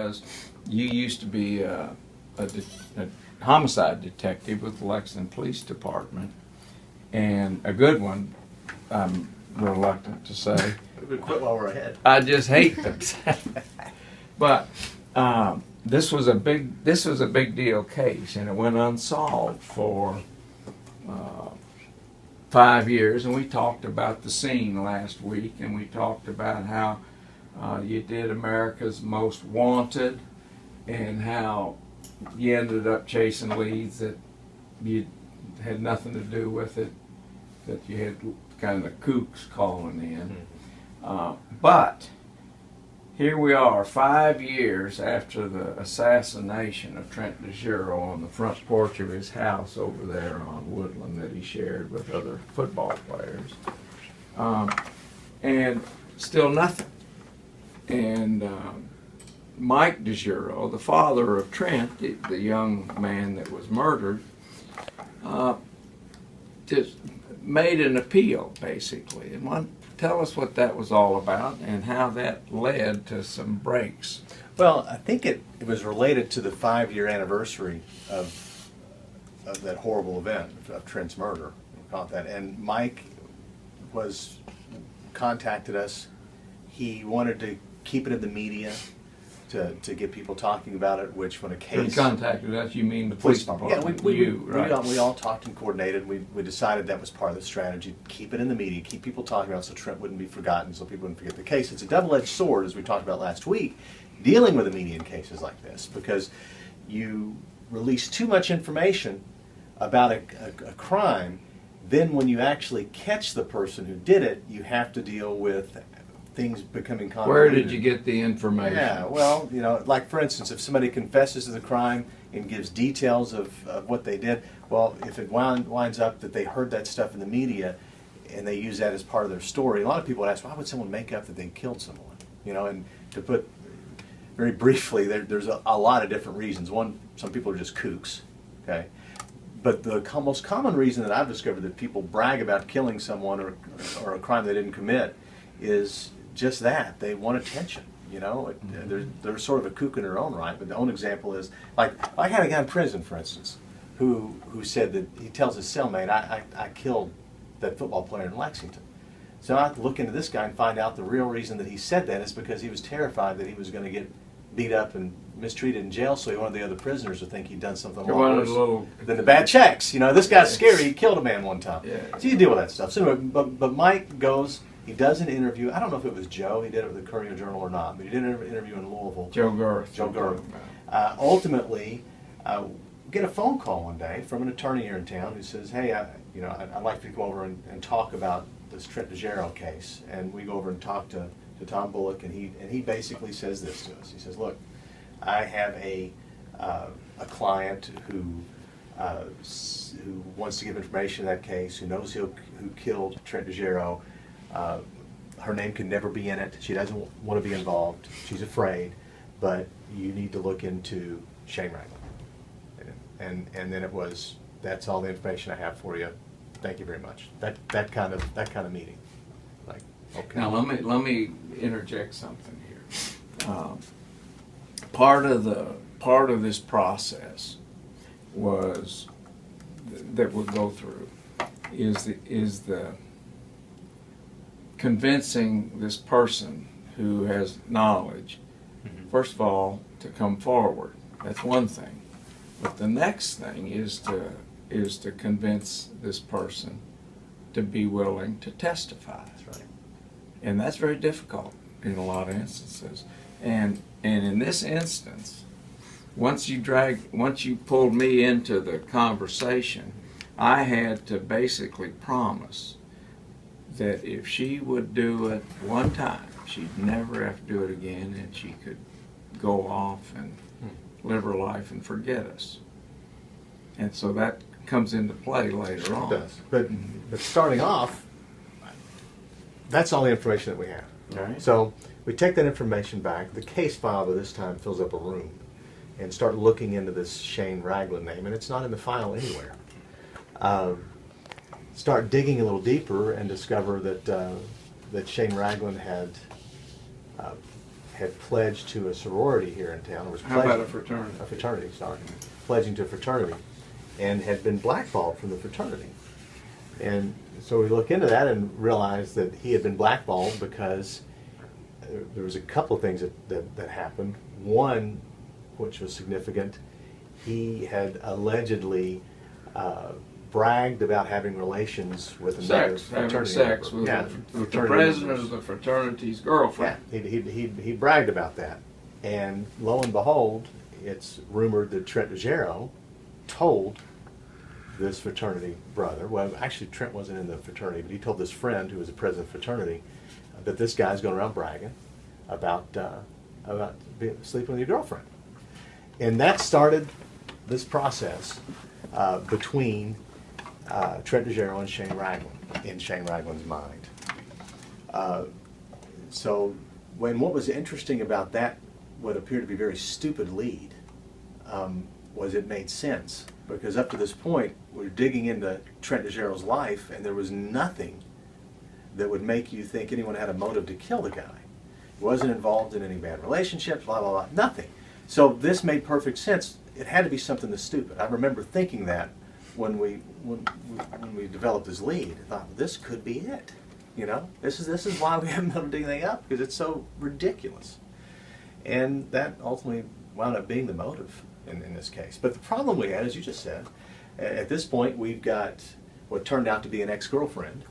because you used to be a homicide detective with the Lexington Police Department, and a good one, I'm reluctant to say. We quit while we're ahead. I just hate them. But this was a big deal case, and it went unsolved for 5 years. And we talked about the scene last week, and we talked about how you did America's Most Wanted, and how you ended up chasing leads that you had nothing to do with it, that you had kind of kooks calling in. But here we are, 5 years after the assassination of Trent DeGiro on the front porch of his house over there on Woodland that he shared with other football players. And still nothing. And Mike DeGiro, the father of Trent, the young man that was murdered, just made an appeal, basically. And tell us what that was all about and how that led to some breaks. Well, I think it was related to the 5-year anniversary of that horrible event of Trent's murder. We'll call it that. And Mike contacted us. He wanted to keep it in the media to get people talking about it, which when a case... When he contacted us, you mean the police department? Yeah, we all talked and coordinated. We decided that was part of the strategy. Keep it in the media, keep people talking about it so Trent wouldn't be forgotten, so people wouldn't forget the case. It's a double-edged sword, as we talked about last week, dealing with the media in cases like this, because you release too much information about a crime, then when you actually catch the person who did it, you have to deal with things becoming convoluted. Where did you get the information? Yeah, well, like for instance, if somebody confesses to the crime and gives details of what they did, well, if it winds up that they heard that stuff in the media and they use that as part of their story, a lot of people would ask, why would someone make up that they killed someone? And to put very briefly, there's a lot of different reasons. One, some people are just kooks, okay? But the most common reason that I've discovered that people brag about killing someone or a crime they didn't commit is just that. They want attention, They're sort of a kook in their own right, but the own example is, like, I had a guy in prison, for instance, who said that he tells his cellmate, I killed that football player in Lexington. So I have to look into this guy and find out the real reason that he said that is because he was terrified that he was going to get beat up and mistreated in jail, so he wanted the other prisoners to think he'd done something worse than the bad checks. This guy's scary, he killed a man one time. Yeah. So you deal with that stuff. So anyway, but Mike goes, he does an interview. I don't know if it was Joe, he did it with the Courier-Journal or not, but he did an interview in Louisville. Joe Girth. Ultimately, get a phone call one day from an attorney here in town who says, hey, I'd like to go over and talk about this Trent DeGiro case. And we go over and talk to Tom Bullock, and he basically says this to us. He says, look, I have a client who wants to give information in that case, who knows who killed Trent DeGiro. Her name can never be in it. She doesn't want to be involved. She's afraid, but you need to look into Shane Ragland. And then it was, that's all the information I have for you. Thank you very much. That kind of meeting. Like, okay. Now let me interject something here. Part of this process was that we'll go through is the convincing this person who has knowledge, first of all, to come forward. That's one thing. But the next thing is to convince this person to be willing to testify. That's right. And that's very difficult in a lot of instances. And in this instance, once you pulled me into the conversation, I had to basically promise that if she would do it one time, she'd never have to do it again, and she could go off and live her life and forget us. And so that comes into play later on. It does. But starting off, that's all the information that we have. All right. So we take that information back. The case file by this time fills up a room, and start looking into this Shane Ragland name, and it's not in the file anywhere. Start digging a little deeper and discover that Shane Ragland had had pledged to a sorority here in town. Was How about pledging- a fraternity? A fraternity, sorry. Pledging to a fraternity, and had been blackballed from the fraternity. And so we look into that and realize that he had been blackballed because there was a couple of things that happened. One, which was significant, he had allegedly bragged about having relations with another Having fraternity sex member. with, Yeah, with the fraternity president members. of the fraternity's Yeah, girlfriend. he bragged about that. And lo and behold, it's rumored that Trent DeGero told this fraternity brother, well, actually Trent wasn't in the fraternity, but he told this friend who was the president of the fraternity that this guy's going around bragging about sleeping with your girlfriend. And that started this process between Trent DeGero and Shane Ragland, in Shane Ragland's mind. So what was interesting about that, what appeared to be a very stupid lead, was it made sense. Because up to this point, we're digging into Trent DeGero's life, and there was nothing that would make you think anyone had a motive to kill the guy. He wasn't involved in any bad relationships, blah, blah, blah, nothing. So this made perfect sense. It had to be something that's stupid. I remember thinking that when we developed this lead. I thought, this could be it. You know, this is why we haven't been able to dig anything up, because it's so ridiculous. And that ultimately wound up being the motive in this case. But the problem we had, as you just said, at this point we've got what turned out to be an ex-girlfriend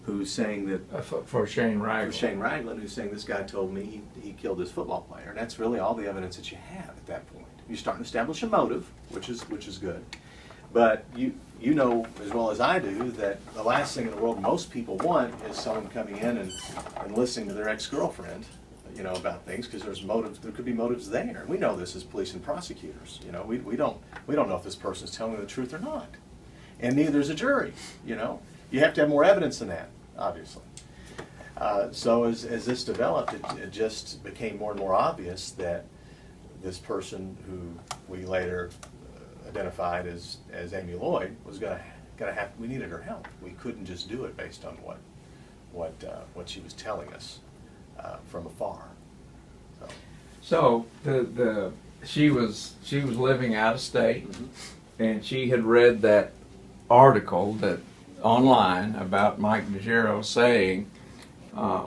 who's saying that For Shane Ragland. Shane Ragland, who's saying this guy told me he killed this football player. And that's really all the evidence that you have at that point. You're starting to establish a motive, which is good. But you know as well as I do that the last thing in the world most people want is someone coming in and listening to their ex-girlfriend, you know, about things, because there's motives. There could be motives there. We know this as police and prosecutors. You know, we don't know if this person's telling the truth or not, and neither is a jury. You know, you have to have more evidence than that, obviously. So as this developed, it just became more and more obvious that this person, who we later identified as Amy Lloyd, was gonna have. We needed her help. We couldn't just do it based on what she was telling us from afar. So she was living out of state, and she had read that article that online about Mike DeGero saying,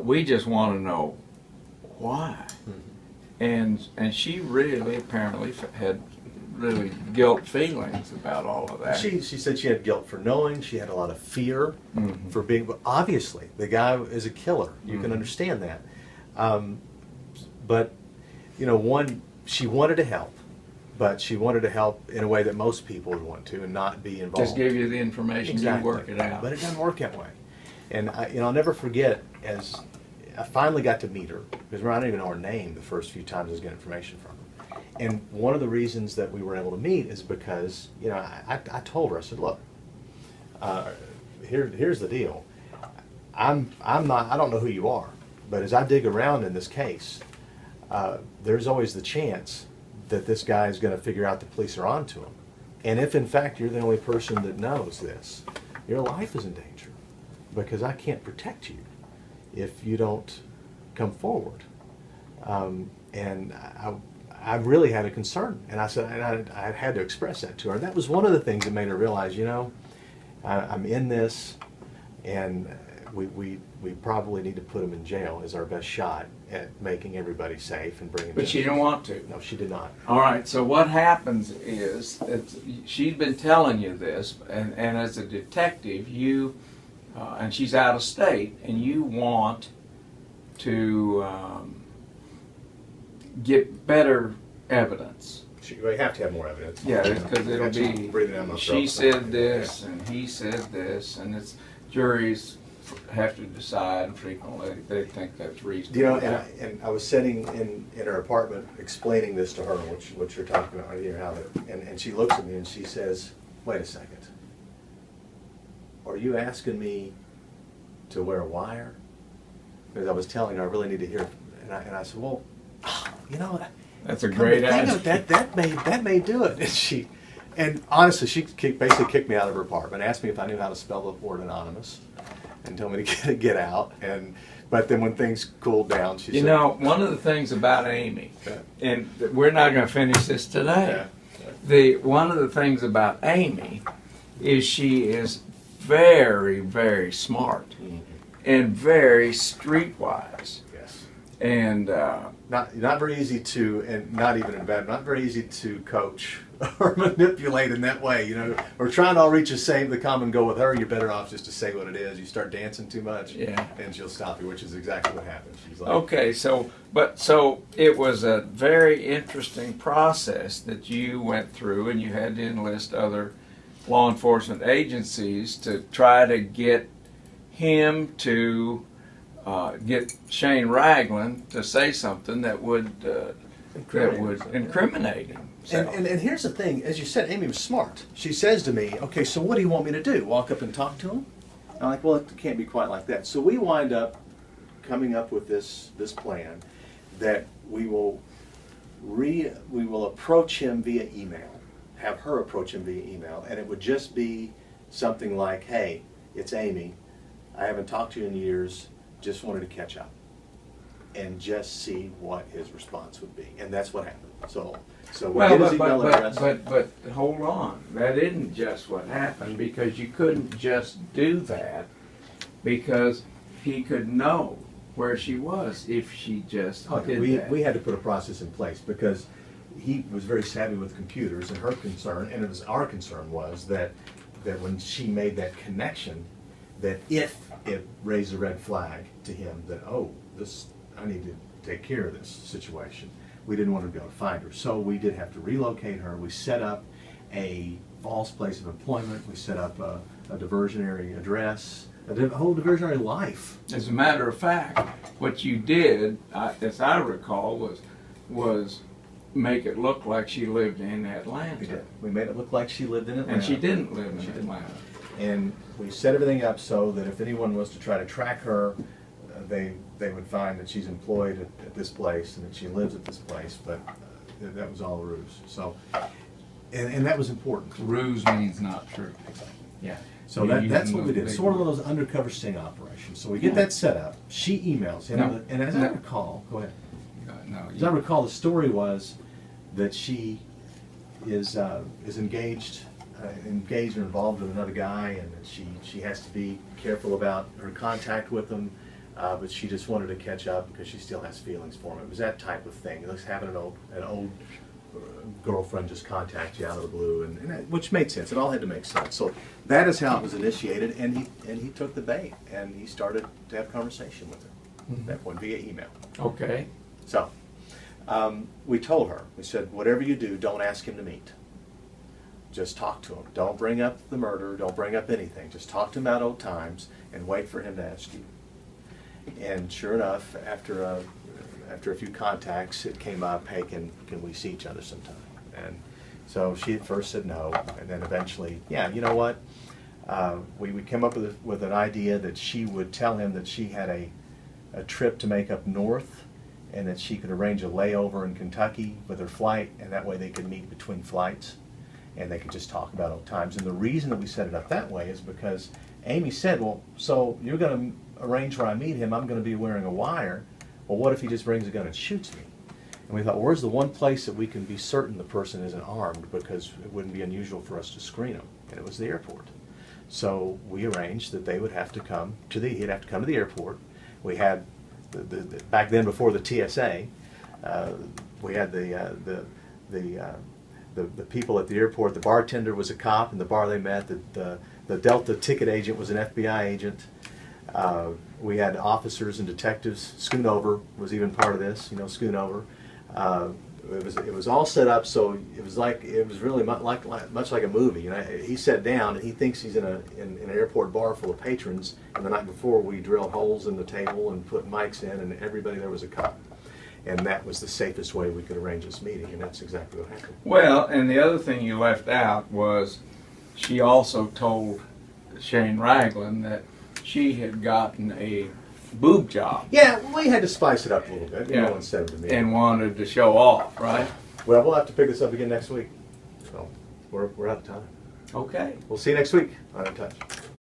"We just want to know why," and she really apparently had really guilt feelings about all of that. She said she had guilt for knowing. She had a lot of fear for being. But obviously, the guy is a killer. You can understand that. But you know, she wanted to help, but she wanted to help in a way that most people would want to, and not be involved. Just give you the information, you work it out. But it doesn't work that way. And I'll never forget, as I finally got to meet her, because I didn't even know her name the first few times I was getting information from her. And one of the reasons that we were able to meet is because, you know, I told her, I said, look, here's the deal. I don't know who you are, but as I dig around in this case, there's always the chance that this guy is going to figure out the police are onto him. And if in fact you're the only person that knows this, your life is in danger, because I can't protect you if you don't come forward. And I really had a concern, and I said, and I had to express that to her. And that was one of the things that made her realize, you know, I'm in this, and we probably need to put him in jail as our best shot at making everybody safe and bringing. But she didn't want to. No, she did not. All right. So what happens is she'd been telling you this, and as a detective, and she's out of state, and you want to get better evidence. We have to have more evidence. Yeah, because it'll be, breathing down my throat. she said this, and he said this, and it's juries have to decide, and frequently they think that's reasonable. You know, and I was sitting in her apartment explaining this to her, what you're talking about, you know, and she looks at me and she says, wait a second, are you asking me to wear a wire? Because I was telling her I really need to hear, and I said, well, you know, that's a great answer. That may do it. And honestly, she basically kicked me out of her apartment, asked me if I knew how to spell the word anonymous, and told me to get out. But then when things cooled down, she You said, know, one of the things about Amy, and we're not going to finish this today. Yeah. One of the things about Amy is she is very, very smart and very streetwise. Yes. And Not very easy to, and not even in bed, not very easy to coach or manipulate in that way. You know, we're trying to all reach the common goal with her. You're better off just to say what it is. You start dancing too much, and she'll stop you, which is exactly what happened. She's like, okay, so it was a very interesting process that you went through, and you had to enlist other law enforcement agencies to try to get him to get Shane Ragland to say something that would incriminate him. So. And here's the thing, as you said, Amy was smart. She says to me, okay, so what do you want me to do? Walk up and talk to him? I'm like, well, it can't be quite like that. So we wind up coming up with this plan that we will approach him via email, have her approach him via email, and it would just be something like, hey, it's Amy. I haven't talked to you in years. Just wanted to catch up and just see what his response would be. And that's what happened. So we get his email address. But hold on. That isn't just what happened, because you couldn't just do that, because he could know where she was if she just did that. We had to put a process in place because he was very savvy with computers, and her concern, and it was our concern, was that when she made that connection, that if it raised a red flag to him that, oh, I need to take care of this situation, we didn't want to be able to find her. So we did have to relocate her. We set up a false place of employment. We set up a diversionary address, a whole diversionary life. As a matter of fact, what you did, as I recall, was make it look like she lived in Atlanta. We did. We made it look like she lived in Atlanta. And she didn't live in Atlanta. And we set everything up so that if anyone was to try to track her, they would find that she's employed at this place and that she lives at this place, but that was all a ruse. So, and that was important. Ruse means not true. Yeah. So that's what we did. Sort of one of those undercover sting operations. So we get that set up. She emails him, and as I recall, go ahead. As I recall, the story was that she is engaged or involved with another guy, and that she has to be careful about her contact with him. But she just wanted to catch up because she still has feelings for him. It was that type of thing. It was having an old girlfriend just contact you out of the blue, which made sense. It all had to make sense. So that is how it was initiated, and he took the bait, and he started to have conversation with her. That one via email. Okay. So we told her, we said, whatever you do, don't ask him to meet. Just talk to him. Don't bring up the murder. Don't bring up anything. Just talk to him about old times and wait for him to ask you. And sure enough, after a few contacts, it came up, hey, can we see each other sometime? And so she at first said no, and then eventually, yeah, you know what? We came up with an idea that she would tell him that she had a trip to make up north, and that she could arrange a layover in Kentucky with her flight, and that way they could meet between flights, and they could just talk about old times. And the reason that we set it up that way is because Amy said, well, so you're going to arrange where I meet him, I'm going to be wearing a wire. Well, what if he just brings a gun and shoots me? And we thought, well, where's the one place that we can be certain the person isn't armed, because it wouldn't be unusual for us to screen him? And it was the airport. So we arranged that they would have to come he'd have to come to the airport. We had, back then before the TSA, we had the people at the airport. The bartender was a cop in the bar they met. The Delta ticket agent was an FBI agent. We had officers and detectives. Schoonover was even part of this. You know, Schoonover. It was all set up so it was really much like a movie. You know, he sat down and he thinks he's in an airport bar full of patrons. And the night before, we drilled holes in the table and put mics in, and everybody there was a cop. And that was the safest way we could arrange this meeting, and that's exactly what happened. Well, and the other thing you left out was she also told Shane Ragland that she had gotten a boob job. Yeah, we had to spice it up a little bit. Yeah. No one said it to me. And wanted to show off, right? Well, we'll have to pick this up again next week. So we're out of time. Okay. We'll see you next week on In Touch.